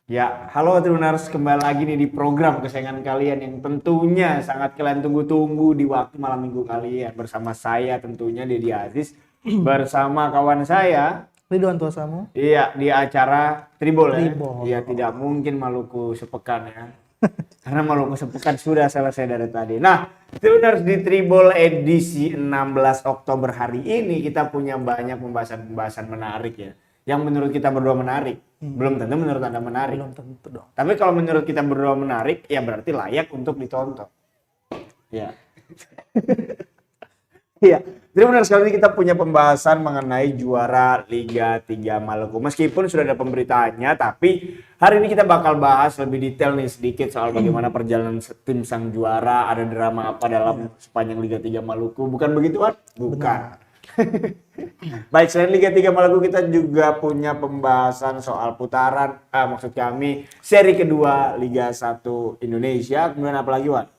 Ya, halo Tribuners, kembali lagi nih di program kesayangan kalian yang tentunya sangat kalian tunggu-tunggu di waktu malam minggu kalian. Bersama saya tentunya Deddy Aziz, bersama kawan saya Ridwan Tuasamu. iya di acara Tribol ya. Tribol. Iya, tidak mungkin Maluku Sepekan ya. Karena Maluku Sepekan sudah selesai dari tadi. Nah, Tribuners, di Tribol edisi 16 Oktober hari ini kita punya banyak pembahasan-pembahasan menarik ya. Yang menurut kita berdua menarik. Belum tentu menurut Anda menarik. Belum tentu dong. Tapi kalau menurut kita berdua menarik, ya berarti layak untuk ditonton. Ya. Iya. Jadi benar sekali kita punya pembahasan mengenai juara Liga 3 Maluku. Meskipun sudah ada pemberitaannya, tapi hari ini kita bakal bahas lebih detail nih sedikit soal bagaimana perjalanan tim sang juara, ada drama apa dalam sepanjang Liga 3 Maluku. Bukan begitu, Wan? Bukan. Baik, selain Liga 3 Maluku kita juga punya pembahasan soal putaran, maksud kami seri kedua Liga 1 Indonesia. Kemudian apa lagi, Wan?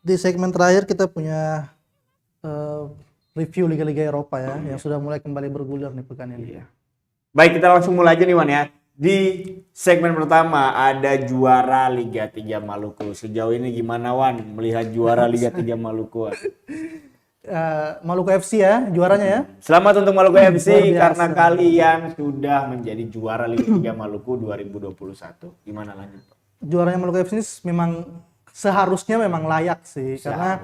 Di segmen terakhir kita punya review Liga-Liga Eropa ya, yang sudah mulai kembali bergulir nih pekan ini. Iya. Baik, kita langsung mulai aja nih, Wan ya. Di segmen pertama ada juara Liga 3 Maluku. Sejauh ini gimana, Wan, melihat juara Liga 3 Maluku, Wan? Maluku FC ya, juaranya ya. Selamat untuk Maluku FC luar biasa. karena kalian sudah menjadi juara Liga 3 Maluku 2021. Gimana lanjut, Pak? Juaranya Maluku FC ini memang seharusnya memang layak sih, karena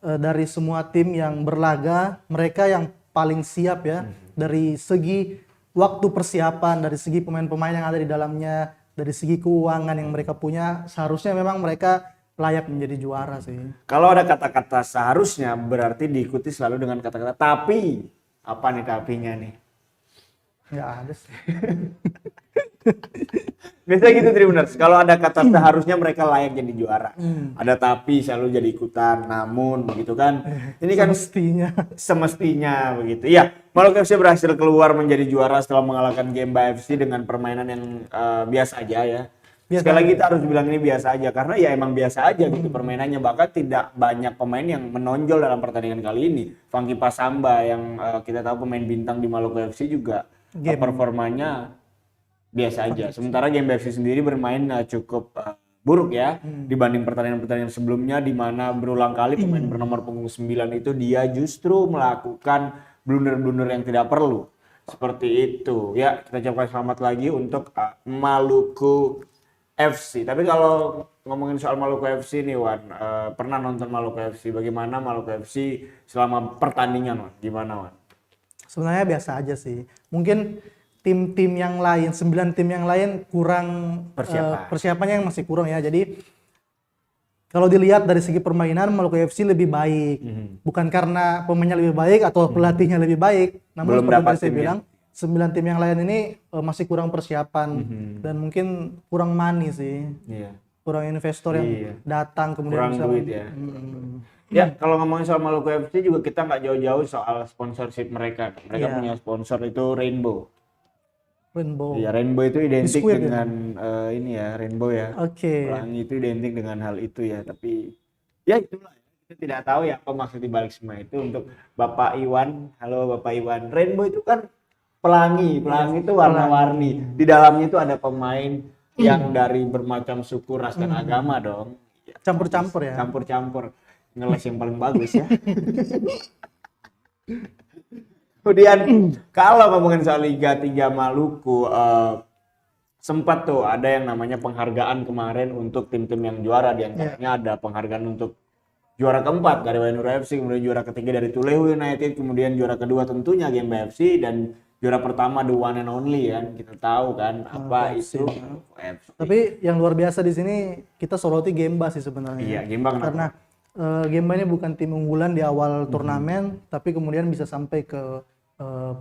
dari semua tim yang berlaga, mereka yang paling siap ya, dari segi waktu persiapan, dari segi pemain-pemain yang ada di dalamnya, dari segi keuangan yang mereka punya, seharusnya memang mereka layak menjadi juara sih. Kalau ada kata-kata seharusnya berarti diikuti selalu dengan kata-kata tapi. Apa nih tapinya nih? Nggak ada sih. Biasanya gitu Tribuners, kalau ada kata seharusnya mereka layak jadi juara. Ada tapi selalu jadi ikutan, namun begitu kan. Ini kan semestinya begitu. Iya, Maluku FC berhasil keluar menjadi juara setelah mengalahkan Gemba FC dengan permainan yang biasa aja ya. Sekali lagi kita harus bilang ini biasa aja karena ya emang biasa aja gitu permainannya, bahkan tidak banyak pemain yang menonjol dalam pertandingan kali ini. Funky Pasamba yang kita tahu pemain bintang di Maluku FC juga performanya biasa aja. Sementara Gemba FC sendiri bermain cukup buruk ya dibanding pertandingan-pertandingan sebelumnya, di mana berulang kali pemain bernomor punggung 9 itu dia justru melakukan blunder-blunder yang tidak perlu. Seperti itu. Ya, kita ucapkan selamat lagi untuk Maluku FC. Tapi kalau ngomongin soal Maluku FC nih, Wan, pernah nonton Maluku FC? Bagaimana Maluku FC selama pertandingan, Wan? Gimana, Wan? Sebenarnya biasa aja sih. Mungkin tim-tim yang lain, 9 tim yang lain kurang persiapannya yang masih kurang ya. Jadi kalau dilihat dari segi permainan, Maluku FC lebih baik. Bukan karena pemainnya lebih baik atau pelatihnya lebih baik. Namun Belum seperti dapat yang saya bilang, 9 tim yang lain ini masih kurang persiapan dan mungkin kurang money sih. Iya. Kurang investor yang datang kemudian Kurang duit ya. Ya, kalau ngomongin soal Maluku FC juga kita nggak jauh-jauh soal sponsorship mereka. Mereka punya sponsor itu Rainbow. Iya, Rainbow itu identik dengan ini ya, Rainbow ya. Pelangi itu identik dengan hal itu ya. Tapi ya itulah ya. Kita tidak tahu ya apa maksud dibalik semua itu. Untuk Bapak Iwan, halo Bapak Iwan. Rainbow itu kan pelangi itu warna-warni. Di dalamnya itu ada pemain yang dari bermacam suku, ras dan agama dong. Campur-campur ya. Campur-campur. Ngeles yang paling bagus ya. Kemudian kalau ngomongin soal Liga 3 Maluku, sempat tuh ada yang namanya penghargaan kemarin untuk tim-tim yang juara. Di antaranya ada penghargaan untuk juara keempat dari Wainura FC, kemudian juara ketiga dari Tulehu United, kemudian juara kedua tentunya Gemba FC, dan juara pertama the one and only kan. Kita tahu kan apa itu FC. Tapi yang luar biasa di sini kita soroti Gemba sih sebenarnya. Iya, Gemba kenapa? Karena Gemba ini bukan tim unggulan di awal turnamen, tapi kemudian bisa sampai ke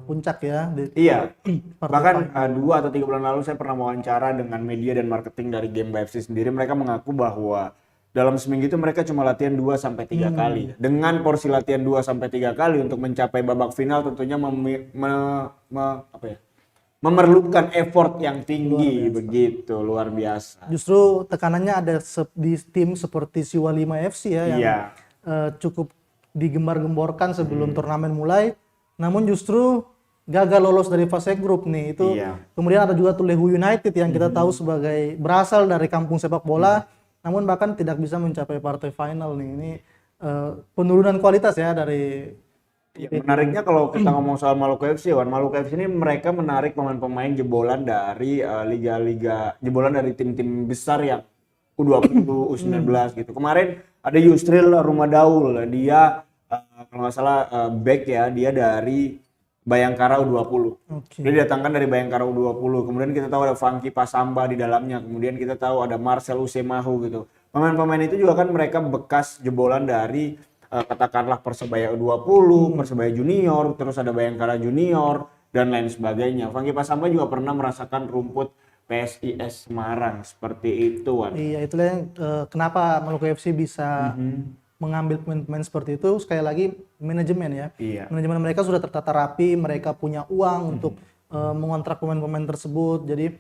puncak ya. Iya. Bahkan 2 atau 3 bulan lalu saya pernah wawancara dengan media dan marketing dari Gemba FC sendiri. Mereka mengaku bahwa dalam seminggu itu mereka cuma latihan 2-3 kali. Dengan porsi latihan 2-3 kali untuk mencapai babak final tentunya memerlukan effort yang tinggi, begitu luar biasa. Justru tekanannya ada di tim seperti Siwa 5 FC ya, yang cukup digembar-gemborkan sebelum turnamen mulai. Namun justru gagal lolos dari fase grup nih itu. Kemudian ada juga tuh Lehu United yang kita tahu sebagai berasal dari kampung sepak bola, namun bahkan tidak bisa mencapai partai final nih. Ini penurunan kualitas ya dari. Ya, menariknya kalau kita ngomong soal Maluku FC, Maluku FC ini mereka menarik pemain-pemain jebolan dari liga-liga, jebolan dari tim-tim besar yang U20, U19 gitu. Kemarin ada Yusril Rumadaul, dia kalau nggak salah back ya, dia dari Bayangkara U20. Dia didatangkan dari Bayangkara U20. Kemudian kita tahu ada Funky Pasamba di dalamnya. Kemudian kita tahu ada Marcel Usemahu gitu. Pemain-pemain itu juga kan mereka bekas jebolan dari katakanlah Persebaya U20, Persebaya Junior, terus ada Bayangkara Junior dan lain sebagainya. Funky Pasamba juga pernah merasakan rumput PSIS Semarang seperti itu, Wan. Iya, itulah yang kenapa Maluku FC bisa mengambil pemain-pemain seperti itu. Sekali lagi manajemen ya. Manajemen mereka sudah tertata rapi, mereka punya uang untuk mengontrak pemain-pemain tersebut. Jadi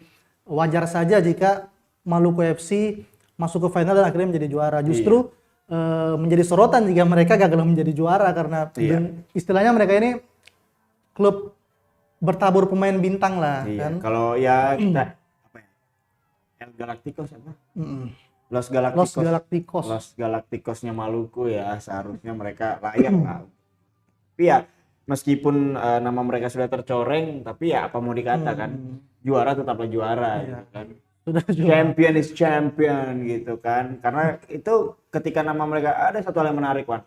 wajar saja jika Maluku FC masuk ke final dan akhirnya menjadi juara. Justru menjadi sorotan jika mereka gagal menjadi juara karena istilahnya mereka ini klub bertabur pemain bintang lah kan. Kalau ya kita apa ya? El Galacticos apa? Los Galacticos. Los Galacticosnya Maluku ya, seharusnya mereka layak lah. Tapi ya meskipun nama mereka sudah tercoreng, tapi ya apa mau dikatakan, juara tetaplah juara gitu kan. Champion is champion gitu kan, karena itu ketika nama mereka ada satu hal yang menarik, Wan.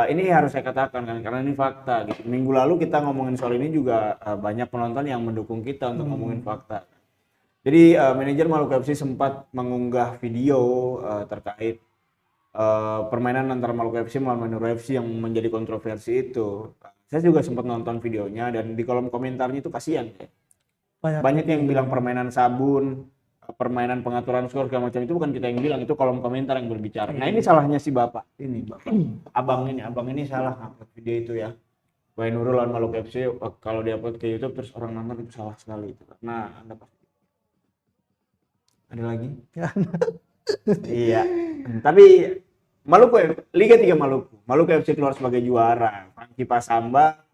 Ini harus saya katakan kan, karena ini fakta gitu. Minggu lalu kita ngomongin soal ini juga banyak penonton yang mendukung kita untuk ngomongin fakta. Jadi manajer Maluku FC sempat mengunggah video terkait permainan antara Maluku FC melawan Manado FC yang menjadi kontroversi itu. Saya juga sempat nonton videonya dan di kolom komentarnya itu kasihan ya. Banyak yang bilang permainan sabun, permainan pengaturan skor segala macam itu bukan kita yang bilang, itu kolom komentar yang berbicara. Nah ini salahnya si bapak ini, abang ini salah upload video itu ya. Wahai Nurul lawan Maluku FC kalau diupload ke YouTube terus orang nonton itu salah sekali itu. Nah Anda pasti ada lagi? Iya. Tapi Maluku Liga 3 Maluku FC keluar sebagai juara. Funky Pasamba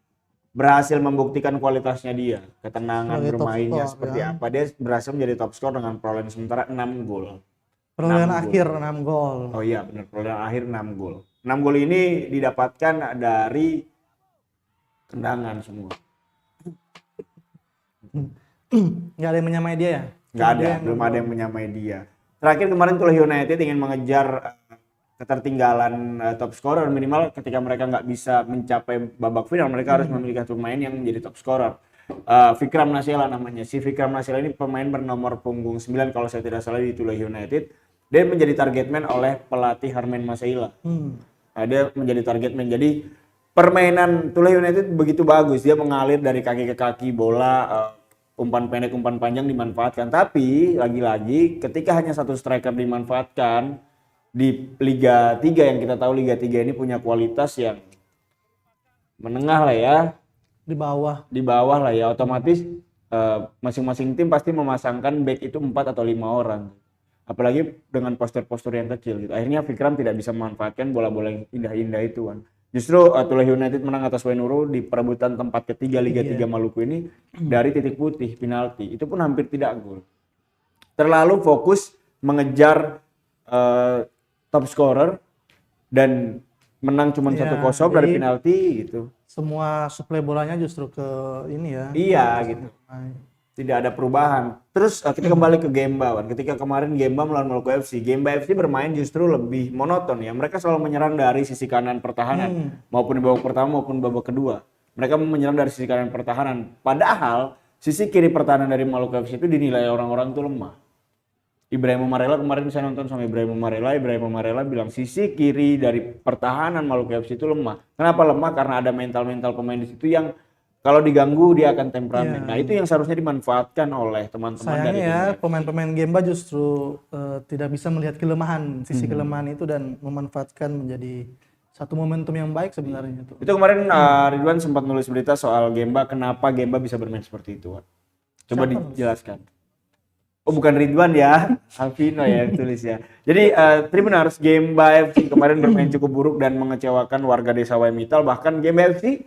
berhasil membuktikan kualitasnya dia, ketenangan bermainnya seperti apa. Dia berhasil menjadi top skor dengan perolehan sementara 6 gol. Perolehan akhir 6 gol. Oh iya benar, perolehan akhir 6 gol. 6 gol ini didapatkan dari tendangan semua. Nggak ada yang menyamai dia ya? Nggak ada, belum ada yang menyamai dia. Terakhir kemarin Tulah United ingin mengejar ketertinggalan top scorer, minimal ketika mereka nggak bisa mencapai babak final mereka harus memiliki pemain yang menjadi top scorer. Fikram Nasela namanya. Si Fikram Nasela ini pemain bernomor punggung 9 kalau saya tidak salah di Tulah United. Dia menjadi target man oleh pelatih Harmen Masaila. Dia menjadi target man. Jadi permainan Tulah United begitu bagus, dia mengalir dari kaki ke kaki, bola umpan pendek umpan panjang dimanfaatkan. Tapi lagi-lagi ketika hanya satu striker dimanfaatkan di Liga 3 yang kita tahu Liga 3 ini punya kualitas yang menengah lah ya, di bawah lah ya, otomatis masing-masing tim pasti memasangkan back itu 4 atau 5 orang, apalagi dengan postur-postur yang kecil gitu. Akhirnya Fikram tidak bisa memanfaatkan bola-bola yang indah-indah itu kan. Justru Tulah United menang atas Wainuru di perebutan tempat ketiga Liga 3 Maluku ini dari titik putih penalti, itu pun hampir tidak gol. Terlalu fokus mengejar top scorer dan menang cuma 1-0 dari penalti gitu. Semua suplai bolanya justru ke ini ya. Iya gitu. Tidak ada perubahan. Terus kita kembali ke Gemba. Ketika kemarin Gemba melawan Maluku FC, Gemba FC bermain justru lebih monoton ya. Mereka selalu menyerang dari sisi kanan pertahanan maupun di babak pertama maupun babak kedua. Mereka menyerang dari sisi kanan pertahanan. Padahal sisi kiri pertahanan dari Maluku FC itu dinilai orang-orang itu lemah. Ibrahim Marela kemarin saya nonton sama Ibrahim Marela bilang sisi kiri dari pertahanan Maluku FC itu lemah. Kenapa lemah? Karena ada mental-mental pemain di situ yang kalau diganggu dia akan temperamen. Nah itu yang seharusnya dimanfaatkan oleh teman-teman dari ya, pemain-pemain Gemba justru tidak bisa melihat kelemahan, sisi kelemahan itu dan memanfaatkan menjadi satu momentum yang baik sebenarnya itu. Itu kemarin Ridwan sempat nulis berita soal Gemba, kenapa Gemba bisa bermain seperti itu. Coba dijelaskan. Oh bukan Ridwan ya, Alvino ya yang tulis ya. Jadi Tribuners, Gemba FC kemarin bermain cukup buruk dan mengecewakan warga desa Waimital. Bahkan Gemba FC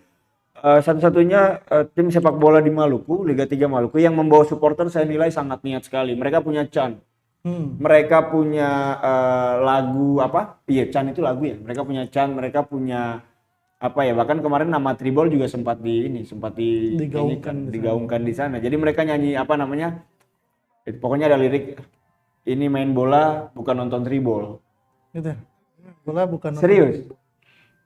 Satu-satunya tim sepak bola di Maluku, Liga 3 Maluku yang membawa supporter saya nilai sangat niat sekali. Mereka punya Chan. Mereka punya lagu apa? Iya, Chan itu lagu ya. Mereka punya Chan, mereka punya apa ya? Bahkan kemarin nama Tribol juga sempat digaungkan di sana. Jadi mereka nyanyi apa namanya? Pokoknya ada lirik ini main bola bukan nonton Tribol. Gitu. Bola bukan nonton. Serius?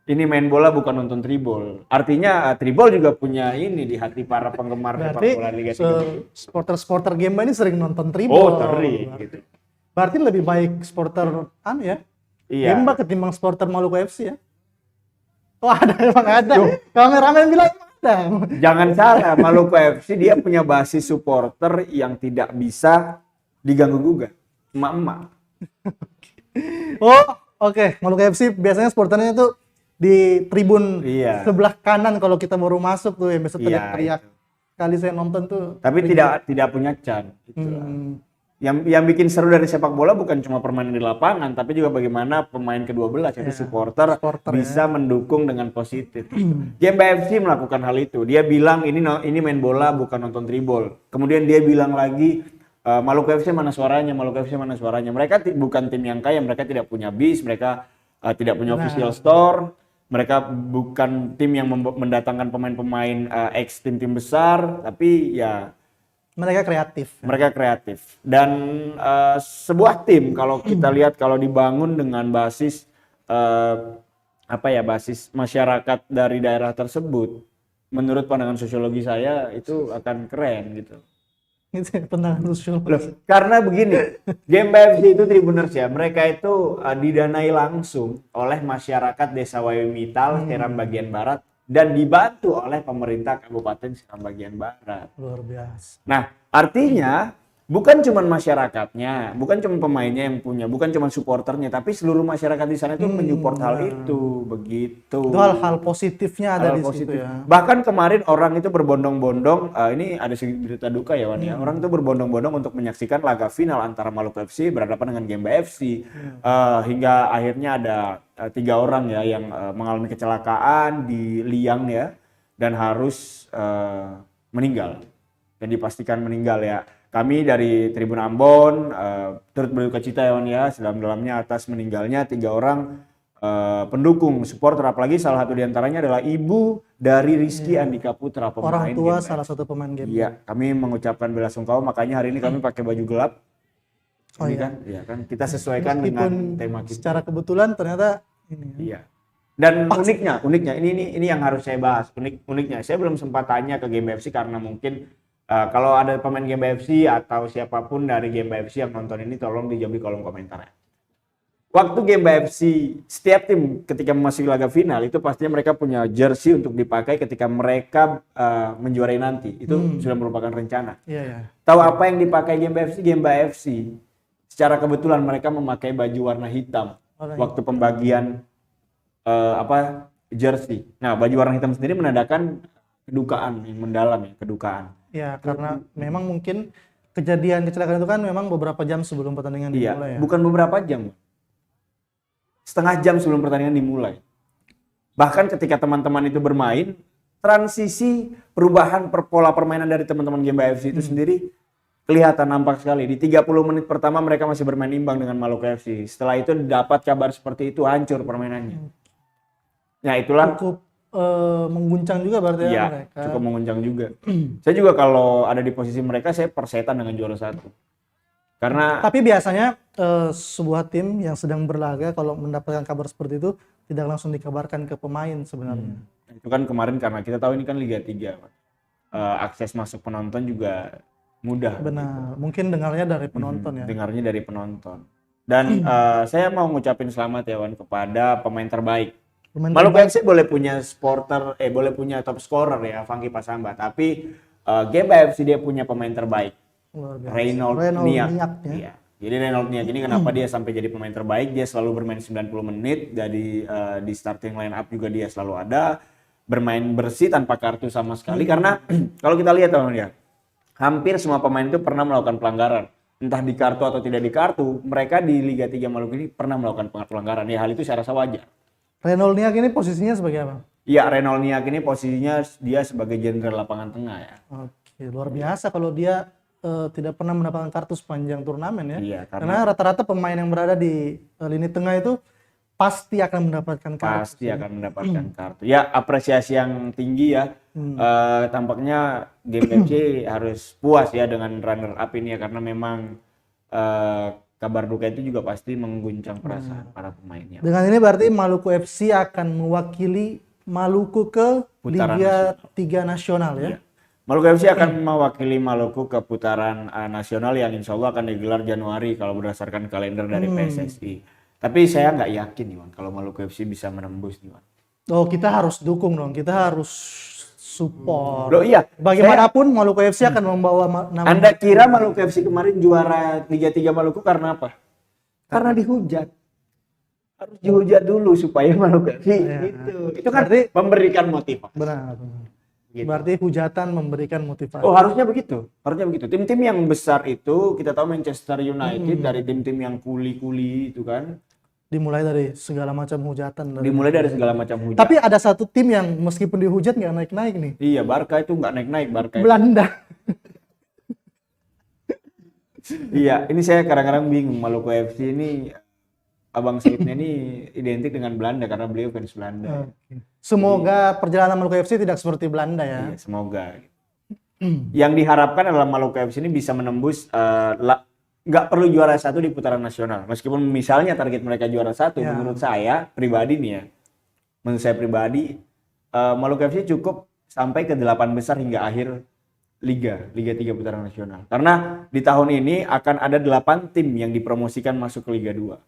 Ini main bola bukan nonton Tribol. Artinya Tribol juga punya ini di hati para penggemar sepak bola Liga 3. Supporter Gemba ini sering nonton Tribol. Oh, sering gitu. Berarti lebih baik supporter ya? Iya. Gemba ketimbang supporter Maluku FC ya? Oh ada, emang ada. Kameramen bilang ada. Jangan salah, Maluku FC dia punya basis supporter yang tidak bisa diganggu-gugat. Emak-emak. Oh, oke. Maluku FC biasanya supporternya itu di tribun sebelah kanan kalau kita baru masuk tuh yang biasa teriak-teriak. Kali saya nonton tuh. Tapi tidak punya Chan. Yang bikin seru dari sepak bola bukan cuma permainan di lapangan, tapi juga bagaimana pemain kedua belah, jadi supporter bisa mendukung dengan positif. Gemba FC melakukan hal itu. Dia bilang ini main bola bukan nonton Tribol. Kemudian dia bilang lagi Maluku FC mana suaranya, Maluku FC mana suaranya. Mereka bukan tim yang kaya, mereka tidak punya bis, mereka tidak punya official store. Mereka bukan tim yang mendatangkan pemain-pemain ex tim-tim besar, tapi ya mereka kreatif. Mereka kreatif. Dan sebuah tim kalau kita lihat kalau dibangun dengan basis basis masyarakat dari daerah tersebut, menurut pandangan sosiologi saya itu akan keren gitu. Itu pandangan sosiologi. Karena begini, Gemba FC itu Tribuners ya, mereka itu didanai langsung oleh masyarakat Desa Wayumital, Seram bagian barat, dan dibantu oleh pemerintah Kabupaten Seram bagian barat. Luar biasa. Nah, artinya bukan cuma masyarakatnya, bukan cuma pemainnya yang punya, bukan cuma supporternya, tapi seluruh masyarakat di sana itu mensupport hal itu, begitu. Itu hal positifnya ada di situ ya. Bahkan kemarin orang itu berbondong-bondong, ini ada sedikit berita duka ya Wan ya. Orang itu berbondong-bondong untuk menyaksikan laga final antara Maluku FC berhadapan dengan Gemba FC. Hingga akhirnya ada 3 orang ya yang mengalami kecelakaan di liang ya dan harus meninggal. Dan dipastikan meninggal ya. Kami dari Tribun Ambon turut berduka cita ya Wan ya, sedalam-dalamnya atas meninggalnya 3 orang pendukung supporter, apalagi salah satu diantaranya adalah ibu dari Rizky Andika Putra, pemain orang tua Gemba. salah satu pemain Gemba. Iya, kami mengucapkan belasungkawa, makanya hari ini kami pakai baju gelap. Oh ini iya. kan kita sesuaikan Meskipun dengan tema kita. Secara kebetulan ternyata ini. Iya. Dan uniknya ini yang harus saya bahas. Uniknya saya belum sempat tanya ke Gemba FC karena mungkin kalau ada pemain Gemba FC atau siapapun dari Gemba FC yang nonton ini tolong dijawab di kolom komentar. Waktu Gemba FC, setiap tim ketika memasuki laga final itu pastinya mereka punya jersey untuk dipakai ketika mereka menjuarai nanti. Itu sudah merupakan rencana. Iya. Tahu apa yang dipakai Gemba FC? Gemba FC secara kebetulan mereka memakai baju warna hitam waktu pembagian jersey. Nah, baju warna hitam sendiri menandakan kedukaan yang mendalam ya, kedukaan. Ya, karena memang mungkin kejadian kecelakaan itu kan memang beberapa jam sebelum pertandingan dimulai ya. Bukan beberapa jam. Setengah jam sebelum pertandingan dimulai. Bahkan ketika teman-teman itu bermain, transisi perubahan pola permainan dari teman-teman Gemba FC itu sendiri kelihatan nampak sekali. Di 30 menit pertama mereka masih bermain imbang dengan Maluku FC. Setelah itu dapat kabar seperti itu, hancur permainannya. Ya itulah. Cukup mengguncang juga berarti ya mereka. Cukup mengguncang juga. Saya juga kalau ada di posisi mereka, saya persetan dengan juara 1. Karena tapi biasanya sebuah tim yang sedang berlaga kalau mendapatkan kabar seperti itu tidak langsung dikabarkan ke pemain sebenarnya. Itu kan kemarin karena kita tahu ini kan Liga 3. Akses masuk penonton juga mudah. Benar. Mungkin dengarnya dari penonton ya. Dengarnya dari penonton. Dan saya mau ngucapin selamat ya Wan kepada pemain terbaik. Maluku FC boleh punya boleh punya top scorer ya, Fangki Pasamba, tapi Gemba FC dia punya pemain terbaik. Reynold Niak. Ya. Jadi Reynold Niak ini kenapa dia sampai jadi pemain terbaik? Dia selalu bermain 90 menit, jadi di starting line up juga dia selalu ada, bermain bersih tanpa kartu sama sekali. Karena kalau kita lihat teman-teman ya, hampir semua pemain itu pernah melakukan pelanggaran. Entah di kartu atau tidak di kartu, mereka di Liga 3 Maluku ini pernah melakukan pelanggaran. Ya hal itu saya rasa wajar. Reynold Niak ini posisinya sebagai apa? Iya, Renolniak ini posisinya dia sebagai jenderal lapangan tengah ya. Oke, luar biasa kalau dia tidak pernah mendapatkan kartu sepanjang turnamen ya. Iya, Karena rata-rata pemain yang berada di lini tengah itu pasti akan mendapatkan kartu. Pasti akan mendapatkan kartu. Ya, apresiasi yang tinggi ya. Tampaknya game FC harus puas ya dengan runner up ini ya, karena memang kabar duka itu juga pasti mengguncang perasaan para pemainnya. Dengan ini berarti Maluku FC akan mewakili Maluku ke Putaran Liga 3 nasional ya. Iya. Maluku FC akan mewakili Maluku ke putaran nasional yang insya Allah akan digelar Januari kalau berdasarkan kalender dari PSSI. Tapi saya nggak yakin Iwan kalau Maluku FC bisa menembus Iwan. Oh, kita harus dukung dong, kita harus support. Loh iya, Bagaimanapun Maluku FC akan membawa nama. Anda kira Maluku FC kemarin juara Liga 3 Maluku karena apa? Karena dihujat. Harus dihujat dulu supaya Maluku FC gitu. Itu kan Berarti memberikan motivasi. benar. Gitu. Berarti hujatan memberikan motivasi. Oh, harusnya begitu. Harusnya begitu. Tim-tim yang besar itu kita tahu Manchester United dari tim-tim yang kuli-kuli itu kan. Dimulai dari segala macam hujatan. Dimulai dari segala macam hujat. Tapi ada satu tim yang meskipun dihujat nggak naik-naik nih. Iya, Barca itu nggak naik-naik. Barca itu. Belanda. Iya, ini saya kadang-kadang bingung. Maluku FC ini, Abang Saidnya ini identik dengan Belanda karena beliau fans Belanda. Semoga perjalanan Maluku FC tidak seperti Belanda ya. Iya, semoga. Yang diharapkan adalah Maluku FC ini bisa menembus nggak perlu juara satu di putaran nasional. Meskipun misalnya target mereka juara satu, menurut saya pribadi nih ya, menurut saya pribadi Maluku FC cukup sampai ke 8 besar hingga akhir Liga 3 putaran nasional. Karena di tahun ini akan ada 8 tim yang dipromosikan masuk ke Liga 2.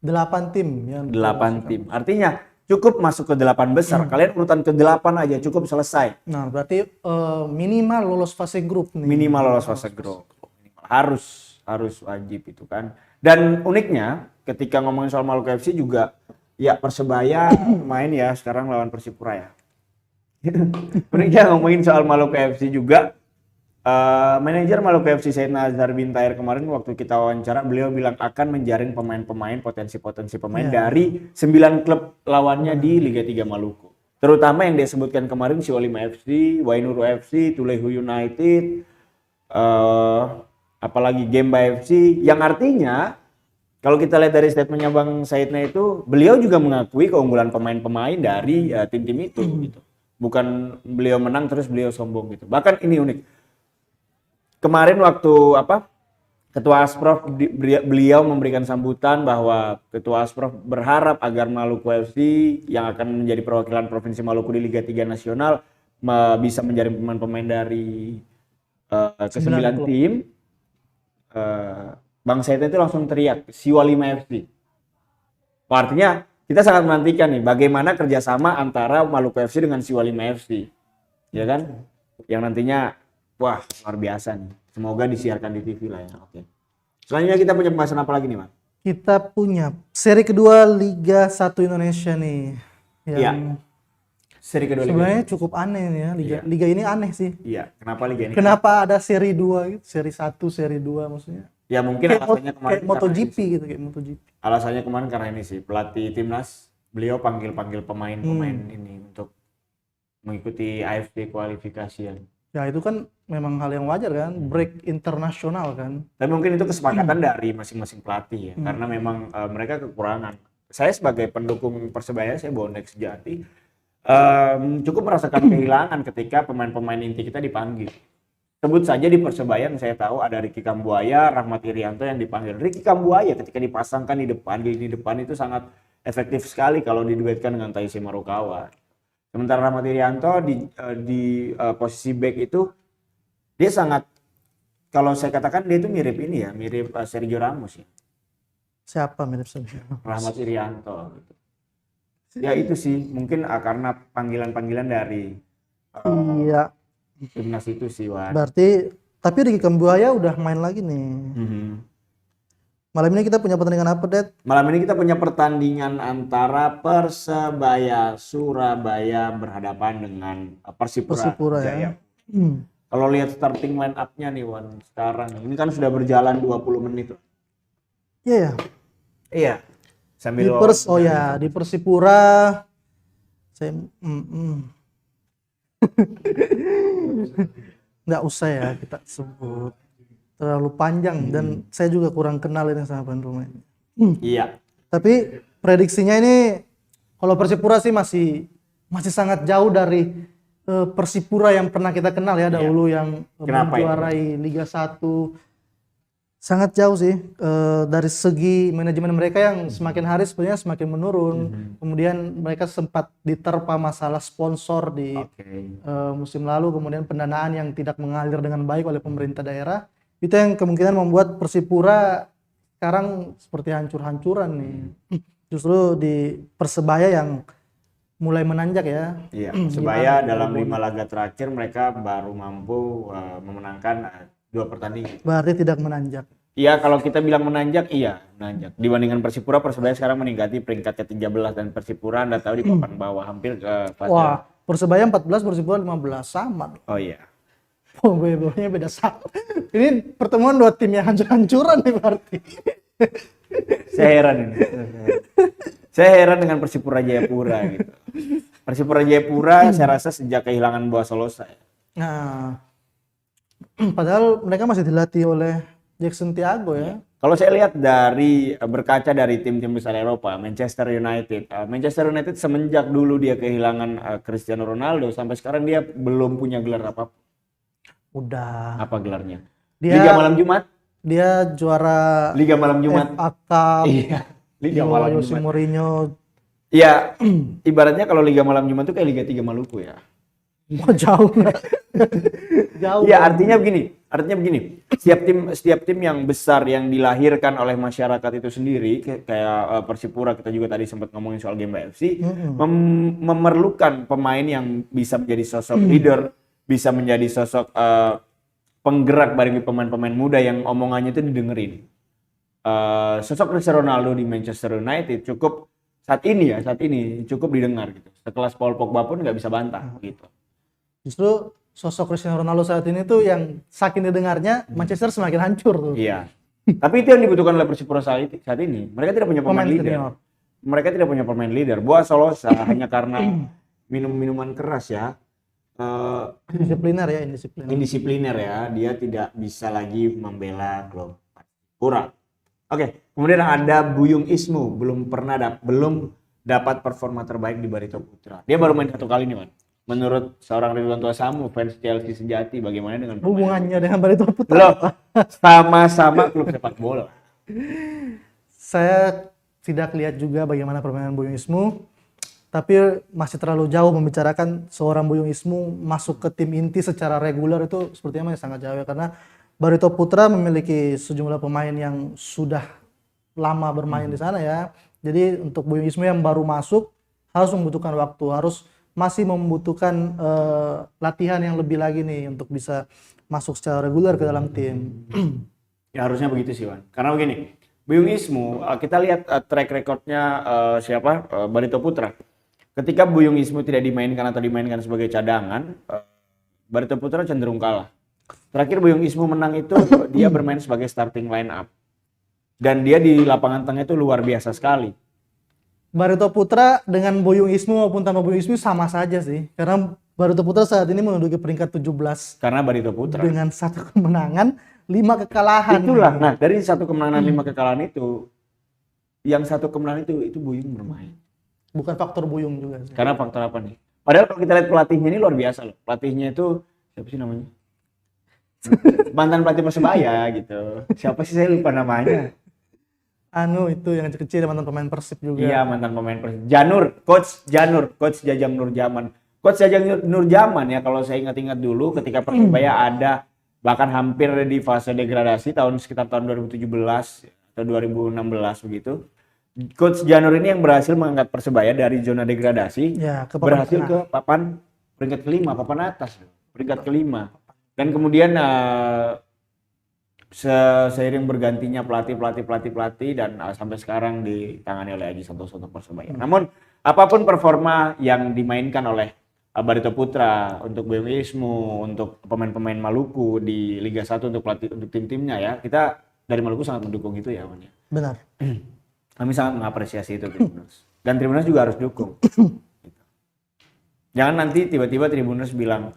8 tim yang 8 tim. Artinya cukup masuk ke 8 besar. Kalian urutan ke 8 aja cukup selesai. Nah, berarti minimal lolos fase grup nih. Minimal lolos fase grup. Harus wajib itu kan. Dan uniknya ketika ngomongin soal Maluku FC juga ya Persebaya main ya sekarang lawan Persipura ya. Uniknya ngomongin soal Maluku FC juga manajer Maluku FC Said Nazar Bintair kemarin waktu kita wawancara beliau bilang akan menjaring pemain-pemain potensi pemain dari 9 klub lawannya di Liga 3 Maluku. Terutama yang dia sebutkan kemarin Siolima FC, Wainuru FC, Tulehu United, apalagi Gemba FC, yang artinya kalau kita lihat dari statementnya Bang Saidnya itu, beliau juga mengakui keunggulan pemain-pemain dari tim-tim itu. Gitu. Bukan beliau menang terus beliau sombong gitu. Bahkan ini unik. Kemarin waktu Ketua Asprof beliau memberikan sambutan bahwa Ketua Asprof berharap agar Maluku FC yang akan menjadi perwakilan Provinsi Maluku di Liga 3 Nasional bisa menjaring pemain-pemain dari ke-9 tim. Bang Said itu langsung teriak Siolima FC. Artinya kita sangat menantikan nih bagaimana kerjasama antara Maluku FC dengan Siolima FC, ya kan? Yang nantinya wah luar biasa nih. Semoga disiarkan di TV lah ya. Oke. Selanjutnya kita punya pembahasan apa lagi nih, Mas? Kita punya seri kedua Liga 1 Indonesia nih. Iya. Seri kedua Liga. Sebenarnya cukup aneh nih ya. Liga ini aneh sih. Iya, kenapa Liga ini? Kenapa ada seri 2 gitu? Seri 1, seri 2 maksudnya. Ya mungkin alasannya kemarin kayak MotoGP gitu, kayak MotoGP. Alasannya kemarin karena ini sih, pelatih timnas beliau panggil pemain-pemain ini untuk mengikuti AFC kualifikasi ya. Ya itu kan memang hal yang wajar kan, break internasional kan. Tapi mungkin itu kesepakatan dari masing-masing pelatih ya, karena memang mereka kekurangan. Saya sebagai pendukung Persebaya, saya bonek sejati, cukup merasakan kehilangan ketika pemain-pemain inti kita dipanggil. Sebut saja di Persebaya yang saya tahu ada Ricky Kambuaya, Rahmat Irianto yang dipanggil. Ricky Kambuaya ketika dipasangkan di depan itu sangat efektif sekali kalau diduetkan dengan Taisi Marukawa. Sementara Rahmat Irianto di posisi back itu dia sangat, kalau saya katakan dia itu mirip ini ya, mirip Sergio Ramos ya. Siapa mirip Sergio Ramos? Rahmat Irianto gitu. Ya itu sih mungkin karena panggilan-panggilan dari iya. timnas itu sih, Wan. Berarti tapi Ricky Kambuaya udah main lagi nih. Malam ini kita punya pertandingan apa, Det? Malam ini kita punya pertandingan antara Persebaya Surabaya berhadapan dengan Persipura Jaya. Ya. Kalau lihat starting line up-nya nih, Wan, sekarang ini kan sudah berjalan 20 menit. Iya. Iya. Sambil Di Persipura Saya nggak usah ya kita sebut, terlalu panjang dan saya juga kurang kenal ini sama pemain-pemainnya. Iya. Tapi prediksinya ini kalau Persipura sih masih sangat jauh dari Persipura yang pernah kita kenal ya dahulu yang Kenapa itu? menjuarai Liga 1. Sangat jauh sih dari segi manajemen mereka yang semakin hari sebenarnya semakin menurun. Kemudian mereka sempat diterpa masalah sponsor di musim lalu, kemudian pendanaan yang tidak mengalir dengan baik oleh pemerintah daerah. Itu yang kemungkinan membuat Persipura sekarang seperti hancur-hancuran nih. Justru di Persebaya yang mulai menanjak ya. Iya, Persebaya dalam 5 laga terakhir mereka baru mampu memenangkan 2 pertandingan. Berarti tidak menanjak. Iya, kalau kita bilang menanjak, iya menanjak. Dibandingkan Persipura, Persebaya sekarang meningkati peringkat ke-13 dan Persipura Anda tahu di papan bawah hampir ke fase. Wah, Persebaya 14, Persipura 15 sama. Oh iya. Oh, beda satu. Ini pertemuan dua tim yang hancur-hancuran nih berarti. Saya heran ini. Saya heran dengan Persipura Jayapura gitu. Persipura Jayapura saya rasa sejak kehilangan Boa Solosa ya. Nah, padahal mereka masih dilatih oleh Jackson Thiago ya. Kalau saya lihat dari berkaca dari tim-tim besar Eropa, Manchester United. Manchester United semenjak dulu dia kehilangan Cristiano Ronaldo sampai sekarang dia belum punya gelar apa. Udah. Apa gelarnya? Dia, Liga Malam Jumat. Dia juara Liga Malam Jumat. FA Cup. Iya. Liga Malam Jose Jumat. Mourinho. Ya, ibaratnya kalau Liga Malam Jumat itu kayak Liga 3 Maluku ya. Mau jauh nggak? Jauh. Iya, artinya begini. Setiap tim yang besar yang dilahirkan oleh masyarakat itu sendiri, kayak Persipura kita juga tadi sempat ngomongin soal Gemba FC, memerlukan pemain yang bisa menjadi sosok leader, bisa menjadi sosok penggerak bagi pemain-pemain muda yang omongannya itu didengerin. Sosok Cristiano Ronaldo di Manchester United cukup saat ini cukup didengar gitu. Sekelas Paul Pogba pun nggak bisa bantah gitu. Justru sosok Cristiano Ronaldo saat ini tuh yang saking didengarnya Manchester semakin hancur tuh. Iya. Tapi itu yang dibutuhkan oleh Persipura saat ini. Mereka tidak punya pemain leader. Senior. Mereka tidak punya pemain leader. Boa Solosa hanya karena minum minuman keras ya. Indisipliner ya, Indisipliner ya. Dia tidak bisa lagi membela klub Persipura. Oke, kemudian ada Buyung Ismu, belum dapat performa terbaik di Barito Putra. Dia baru main 1 kali nih, Man. Menurut seorang Ridwan Tuasamu, fans Chelsea sejati, bagaimana dengan hubungannya dengan Barito Putra? Loh, sama-sama klub sepak bola. Saya tidak lihat juga bagaimana permainan Buyung Ismu, tapi masih terlalu jauh membicarakan seorang Buyung Ismu masuk ke tim inti secara reguler itu sepertinya masih sangat jauh ya, karena Barito Putra memiliki sejumlah pemain yang sudah lama bermain di sana ya. Jadi untuk Buyung Ismu yang baru masuk harus membutuhkan waktu, masih membutuhkan latihan yang lebih lagi nih untuk bisa masuk secara reguler ke dalam tim. Ya harusnya begitu sih, Wan. Karena begini, Buyung Ismu, kita lihat track recordnya Barito Putra. Ketika Buyung Ismu tidak dimainkan atau dimainkan sebagai cadangan, Barito Putra cenderung kalah. Terakhir Buyung Ismu menang itu dia bermain sebagai starting line up. Dan dia di lapangan tengah itu luar biasa sekali. Barito Putra dengan Buyung Ismu maupun tanpa Buyung Ismu sama saja sih. Karena Barito Putra saat ini menduduki peringkat 17. Karena Barito Putra. Dengan 1 kemenangan, 5 kekalahan. Itulah. Nah, dari 1 kemenangan 5 kekalahan itu, yang 1 kemenangan itu Buyung bermain. Bukan faktor Buyung juga sih. Karena faktor apa nih? Padahal kalau kita lihat pelatihnya ini luar biasa loh. Pelatihnya itu siapa sih namanya? Mantan pelatih Persebaya gitu. Siapa sih, saya lupa namanya. Itu yang kecil mantan pemain Persib juga. Iya, mantan pemain Persib. Coach Jajang Nurjaman. Coach Jajang Nurjaman ya, kalau saya ingat-ingat dulu ketika Persebaya ada bahkan hampir di fase degradasi sekitar tahun 2017 atau 2016 begitu. Coach Janur ini yang berhasil mengangkat Persebaya dari zona degradasi ya, berhasil ke papan peringkat kelima, papan atas, peringkat kelima. Dan kemudian seiring bergantinya pelatih dan sampai sekarang ditangani oleh Aji Santoso untuk Persebaya. Namun apapun performa yang dimainkan oleh Barito Putra untuk Buyung Ismu, untuk pemain-pemain Maluku di Liga 1 untuk tim-timnya ya, kita dari Maluku sangat mendukung itu ya, Wan. Benar. Kami sangat mengapresiasi itu Tribuners. Dan Tribuners juga harus dukung. Jangan nanti tiba-tiba Tribuners bilang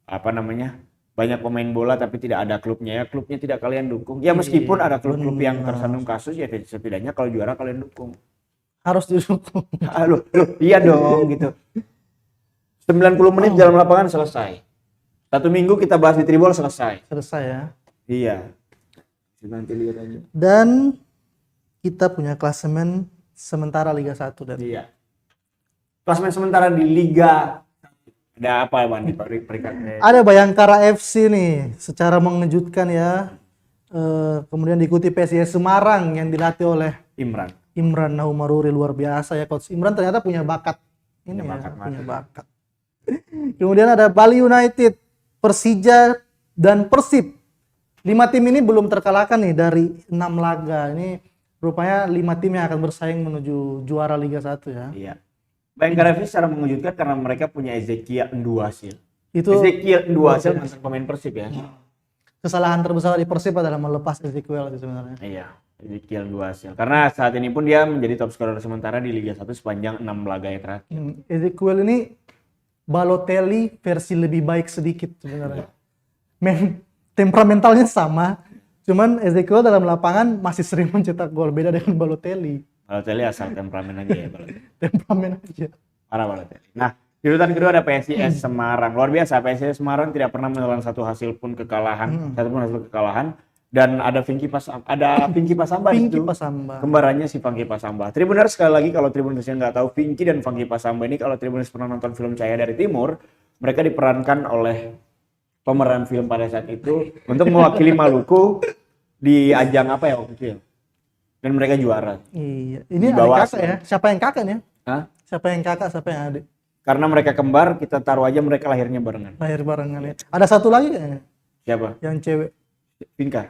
apa namanya, banyak pemain bola tapi tidak ada klubnya, ya klubnya tidak kalian dukung. Ya meskipun ada klub-klub yang tersandung kasus, ya setidaknya kalau juara kalian dukung. Harus didukung. Loh, iya dong gitu. 90 menit dalam lapangan selesai. 1 minggu kita bahas di Tribol selesai. Selesai ya. Iya. Nanti lihat aja. Dan kita punya klasemen sementara Liga 1 dan Iya. Klasemen sementara di Liga ada apa Bang di peringkatnya? ada Bayangkara FC nih, secara mengejutkan ya. Kemudian diikuti PSIS Semarang yang dilatih oleh Imran Naumaruri, luar biasa ya, Coach Imran ternyata punya bakat ini punya bakat. Kemudian ada Bali United, Persija dan Persib. 5 tim ini belum terkalahkan nih dari 6 laga. Ini rupanya 5 tim yang akan bersaing menuju juara Liga 1 ya. Iya. Bayangkara FC secara mengejutkan karena mereka punya Ezekiel Nduwasil. Itu Ezekiel Nduwasil mantan pemain Persib ya. kesalahan terbesar di Persib adalah melepas Ezekiel itu sebenarnya. Iya, Ezekiel Nduwasil. Karena saat ini pun dia menjadi top scorer sementara di Liga 1 sepanjang 6 laga yang terakhir. Ezekiel ini Balotelli versi lebih baik sedikit sebenarnya. Temperamentalnya sama, cuman Ezekiel dalam lapangan masih sering mencetak gol, beda dengan Balotelli. Balotelli asal temperamen aja ya. Temperamen aja. Parah Balotelli. Nah, di urutan kedua ada PSIS Semarang. Luar biasa, PSIS Semarang tidak pernah menelan satu hasil pun kekalahan, dan ada Pinky Pasamba Pinky itu. Pasamba. Kembarannya si Pinky Pasamba. Tribuners, sekali lagi kalau Tribuners yang nggak tahu, Pinky dan Pinky Pasamba ini kalau Tribuners pernah nonton film Cahaya dari Timur, mereka diperankan oleh pemeran film pada saat itu untuk mewakili Maluku di ajang apa ya waktu itu ya? Dan mereka juara. Iya, ini adik kakak ya. Siapa yang kakak ya? Hah? Siapa yang kakak, siapa yang adik? Karena mereka kembar, kita taruh aja mereka lahirnya barengan. Lahir barengan ya. Ada satu lagi kayaknya. Siapa? Yang cewek. Pinka.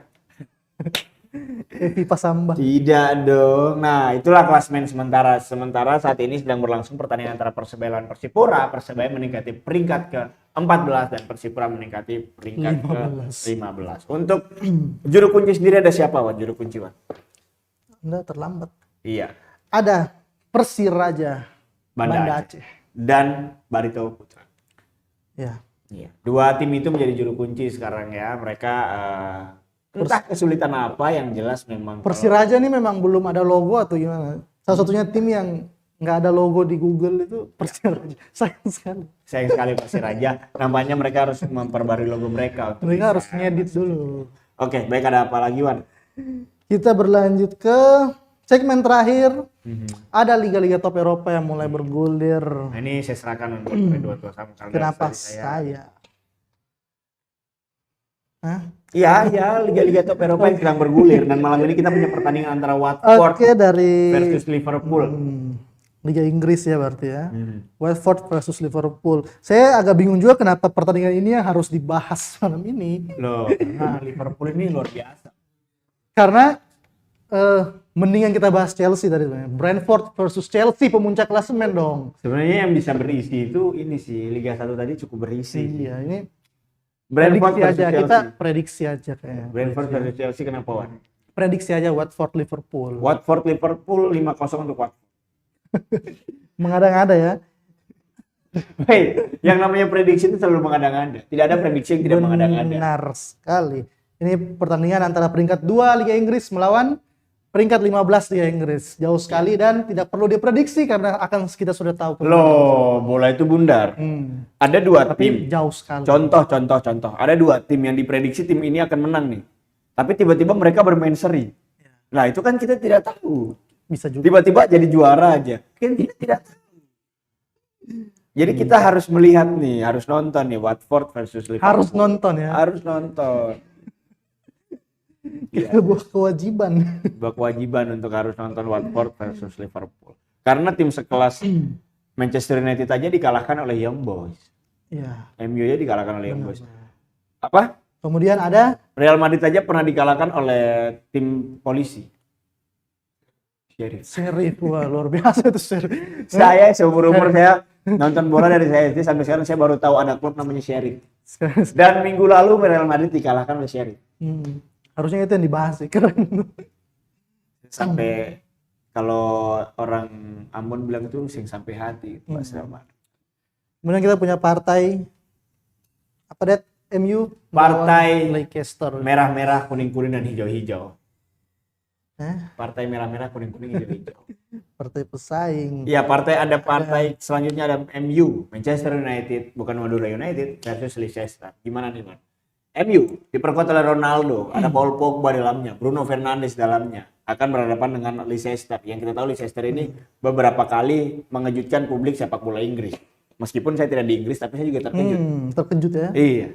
Evi Pasamba. Tidak dong. Nah, itulah klasemen sementara. Sementara saat ini sedang berlangsung pertandingan antara Persebaya dan Persipura. Persebaya meningkati peringkat ke-14 dan Persipura meningkati peringkat ke-15. Untuk juru kunci sendiri ada siapa, Wan? Juru kunci, Wan? Anda terlambat. Iya. Ada Persiraja Banda Aceh. Dan Barito Putra. Ya. Iya. Dua tim itu menjadi juru kunci sekarang ya. Mereka entah kesulitan apa, yang jelas memang Persiraja ini memang belum ada logo atau gimana? Salah satunya tim yang nggak ada logo di Google itu Persiraja. Sayang sekali. Sayang sekali Persiraja. Nampaknya mereka harus memperbarui logo mereka. Mereka harus ngedit dulu. Oke, baik, ada apa lagi, Wan? Kita berlanjut ke segmen terakhir. Ada liga-liga top Eropa yang mulai bergulir. Nah, ini saya serahkan untuk kedua sama kalian. Kenapa saya? Hah? Iya, liga-liga top Eropa yang sedang bergulir, dan malam ini kita punya pertandingan antara Watford dari versus Liverpool. Liga Inggris ya berarti ya. Watford versus Liverpool. Saya agak bingung juga kenapa pertandingan ini yang harus dibahas malam ini. Loh, nah Liverpool ini luar biasa. Karena mendingan kita bahas Chelsea tadi sebenarnya. Brentford versus Chelsea pemuncak klasemen dong. Sebenarnya yang bisa berisi itu ini sih, Liga 1 tadi cukup berisi. Iya, ini Brentford prediksi versus aja, Chelsea. kita prediksi aja kayaknya. Brentford versus Chelsea, kenapa, Wan? Prediksi aja Watford Liverpool. Watford Liverpool 5-0 untuk Watford. Mengada-ngada ya. Hei, yang namanya prediksi itu selalu mengada-ngada. Tidak ada prediksi yang tidak mengada-ngada. Benar sekali. Ini pertandingan antara peringkat 2 Liga Inggris melawan peringkat 15 Liga Inggris. Jauh sekali dan tidak perlu diprediksi karena akan kita sudah tahu. Loh, bola itu bundar. Ada dua tim. Jauh sekali. Contoh. Ada dua tim yang diprediksi tim ini akan menang nih. Tapi tiba-tiba mereka bermain seri. Nah, itu kan kita tidak tahu. Bisa juga. Tiba-tiba jadi juara aja. Kan kita tidak tahu. Jadi kita harus melihat nih, harus nonton nih Watford versus Liverpool. Harus nonton ya. Harus nonton. Itu sebuah kewajiban. Sebuah kewajiban untuk harus nonton Watford versus Liverpool. Karena tim sekelas Manchester United aja dikalahkan oleh Young Boys. Iya. MU aja dikalahkan oleh Young Boys. Apa? Kemudian ada Real Madrid aja pernah dikalahkan oleh tim polisi. Sheriff. Wah, luar biasa itu Sheriff. Saya seumur-umur saya nonton bola dari saya SD sampai sekarang saya baru tahu ada klub namanya Sheriff. Dan minggu lalu Real Madrid dikalahkan oleh Sheriff. Harusnya itu yang dibahas sih, keren. Sampai kalau orang Ambon bilang itu sing sampai hati, Pak Selamat. Kemudian kita punya partai apa Det? MU Partai melawan Leicester. merah-merah, kuning-kuning dan hijau-hijau. Eh, Partai merah-merah, kuning-kuning, hijau-hijau. partai pesaing. Iya, partai selanjutnya ada MU, Manchester United, bukan Madura United versus Leicester. Gimana nih, Man? MU diperkuat oleh Ronaldo, ada Paul Pogba dalamnya, Bruno Fernandes dalamnya, akan berhadapan dengan Leicester. Yang kita tahu Leicester ini beberapa kali mengejutkan publik sepak bola Inggris. Meskipun saya tidak di Inggris, tapi saya juga terkejut. Terkejut ya. Iya.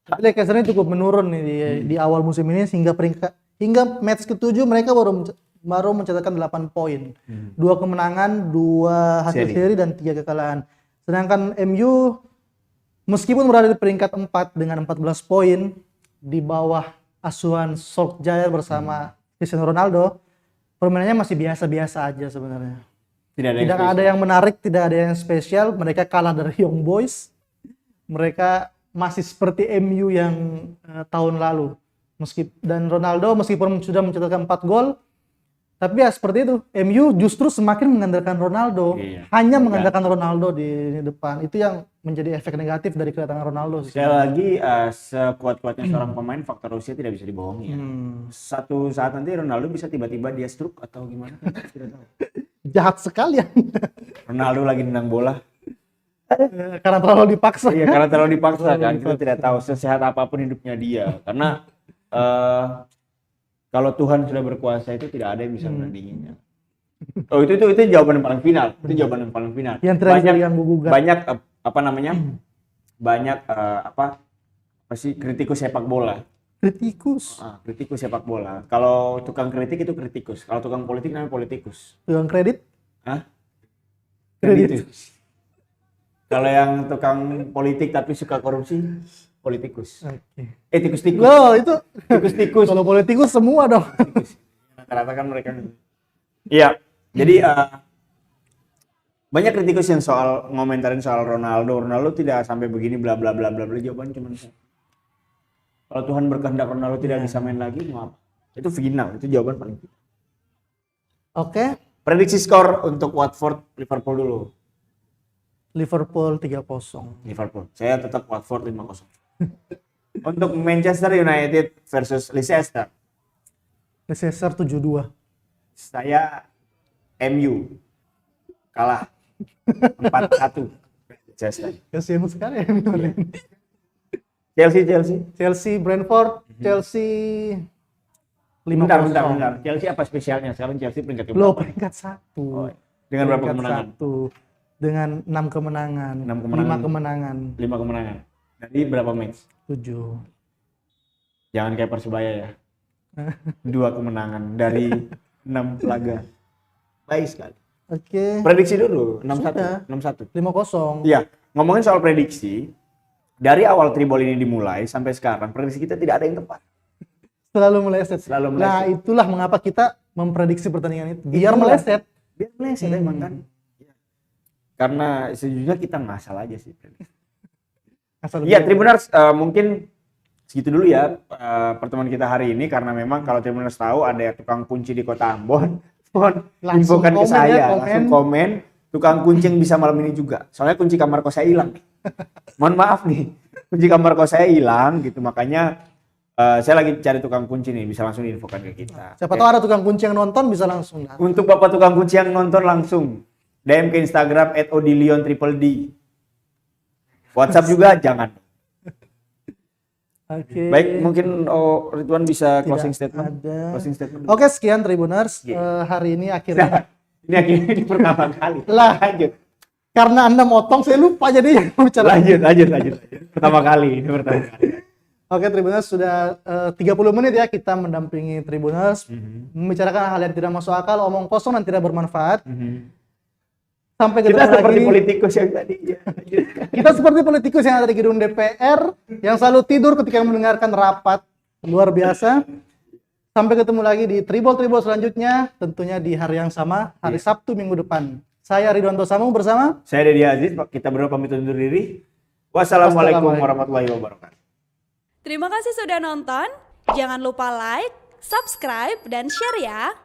Tapi Leicester ini cukup menurun nih di awal musim ini hingga match ke-7 mereka baru mencatatkan 8 poin. 2 kemenangan, 2 hasil seri dan 3 kekalahan. Sedangkan MU meskipun berada di peringkat 4 dengan 14 poin di bawah asuhan Solskjaer bersama Cristiano Ronaldo, permainannya masih biasa-biasa aja sebenarnya. Tidak ada yang menarik, tidak ada yang spesial. Mereka kalah dari Young Boys. Mereka masih seperti MU yang tahun lalu. Dan Ronaldo meskipun sudah mencetakkan 4 gol, tapi ya seperti itu. MU justru semakin mengandalkan Ronaldo. Hanya mengandalkan Ronaldo di depan. Itu yang menjadi efek negatif dari kedatangan Ronaldo. Sekali lagi, sekuat-kuatnya seorang pemain, faktor usia tidak bisa dibohongi. Ya. Satu saat nanti Ronaldo bisa tiba-tiba dia stroke atau gimana? Tidak tahu. Jahat sekali ya. Ronaldo lagi nendang bola. Karena terlalu dipaksa. Iya, karena terlalu dipaksa kan. Kita tidak tahu sesehat apapun hidupnya dia. Karena kalau Tuhan sudah berkuasa itu tidak ada yang bisa menandinginya. Oh itu jawaban yang paling final. Itu jawaban yang paling final. Yang terakhir yang gugat. Banyak apa sih kritikus sepak bola. Kritikus sepak bola. Kalau tukang kritik itu kritikus. Kalau tukang politik namanya politikus. Tukang kredit? Hah? Kreditus. Kalau yang tukang politik tapi suka korupsi, politikus. Tikus-tikus. Loh, itu tikus-tikus. Kalau politikus semua dong. Rata-rata kan mereka. Iya. Jadi banyak kritikus yang ngomentarin soal Ronaldo. Ronaldo tidak sampai begini bla bla bla bla bla. Jawabannya cuma kalau Tuhan berkehendak Ronaldo tidak bisa main lagi, mau apa? Itu final, itu jawaban paling final. Oke. Prediksi skor untuk Watford Liverpool dulu. Liverpool 3-0. Liverpool. Saya tetap Watford 5-0. Untuk Manchester United versus Leicester. Leicester 7-2. Saya MU. Kalah 4-1. Leicester. Kasihan sekali ya. Chelsea Brentford, Chelsea 5-0. Bentar. Chelsea apa spesialnya? Sekarang Chelsea peringkat berapa? Peringkat 1. Oh, dengan berapa kemenangan? 1. Dengan 6 kemenangan. 5 kemenangan. 5 kemenangan. Dari berapa match? 7. Jangan kayak Persebaya ya. 2 kemenangan dari 6 laga. Baik sekali. Oke. Prediksi dulu 6-1. 5-0. Iya, ngomongin soal prediksi, dari awal Tribol ini dimulai sampai sekarang prediksi kita tidak ada yang tepat. Selalu meleset. Nah, itulah mengapa kita memprediksi pertandingan itu. Biar meleset emang kan. Karena sejujurnya kita ngasal aja sih. Iya, Tribuners mungkin segitu dulu ya pertemuan kita hari ini, karena memang kalau Tribuners tahu ada tukang kunci di Kota Ambon, infokan ke saya, langsung komen. Tukang kunci yang bisa malam ini juga. Soalnya kunci kamar kos saya hilang. Mohon maaf nih, kunci kamar kos saya hilang gitu, makanya saya lagi cari tukang kunci nih, bisa langsung diinfokan ke kita. Siapa tahu ada tukang kunci yang nonton bisa langsung. Untuk Bapak tukang kunci yang nonton langsung DM ke Instagram @odilion_d. WhatsApp juga jangan. Oke. Baik, mungkin Ridwan bisa closing statement. Oke, sekian Tribuners. Hari ini akhirnya. Ini pertama kali. Lanjut. Karena Anda motong, saya lupa jadi yang bicara. Lanjut. Pertama kali. Oke, Tribuners, sudah 30 menit ya kita mendampingi Tribuners, membicarakan hal yang tidak masuk akal, omong kosong dan tidak bermanfaat. Sampai kita seperti politikus yang tadi. Kita seperti politikus yang ada di gedung DPR, yang selalu tidur ketika mendengarkan rapat. Luar biasa. Sampai ketemu lagi di Tribol selanjutnya, tentunya di hari yang sama, hari Sabtu minggu depan. Saya Ridwanto Samu bersama saya Dedi Aziz, kita berdua pamit undur diri. Wassalamualaikum warahmatullahi wabarakatuh. Terima kasih sudah nonton. Jangan lupa like, subscribe, dan share ya.